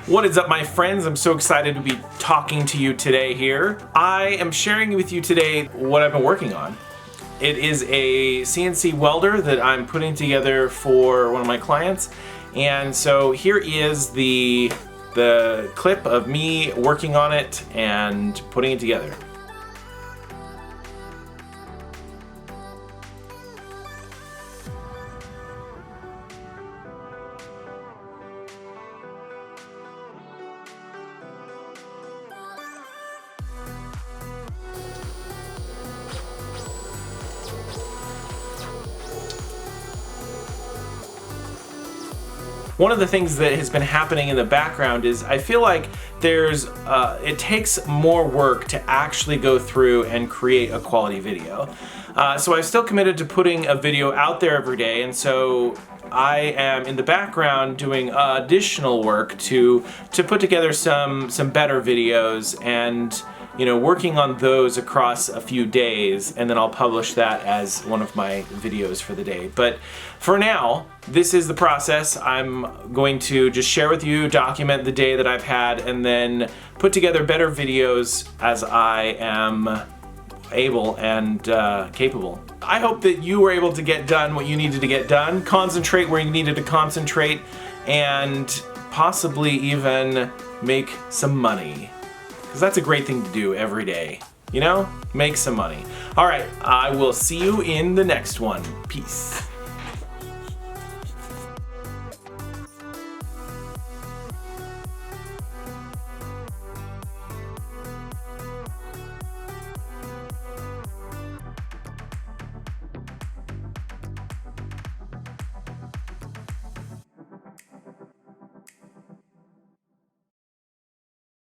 What is up, my friends? I'm so excited to be talking to you today here. I am sharing with you today what I've been working on. It is a CNC welder that I'm putting together for one of my clients. And so here is the clip of me working on it and putting it together. One of the things that has been happening in the background is I feel like it takes more work to actually go through and create a quality video. So I'm still committed to putting a video out there every day, and so I am in the background doing additional work to put together some better videos, and working on those across a few days, and then I'll publish that as one of my videos for the day. But for now, this is the process. I'm going to just share with you, document the day that I've had, and then put together better videos as I am able and capable. I hope that you were able to get done what you needed to get done, concentrate where you needed to concentrate, and possibly even make some money. Because that's a great thing to do every day. Make some money. All right, I will see you in the next one. Peace.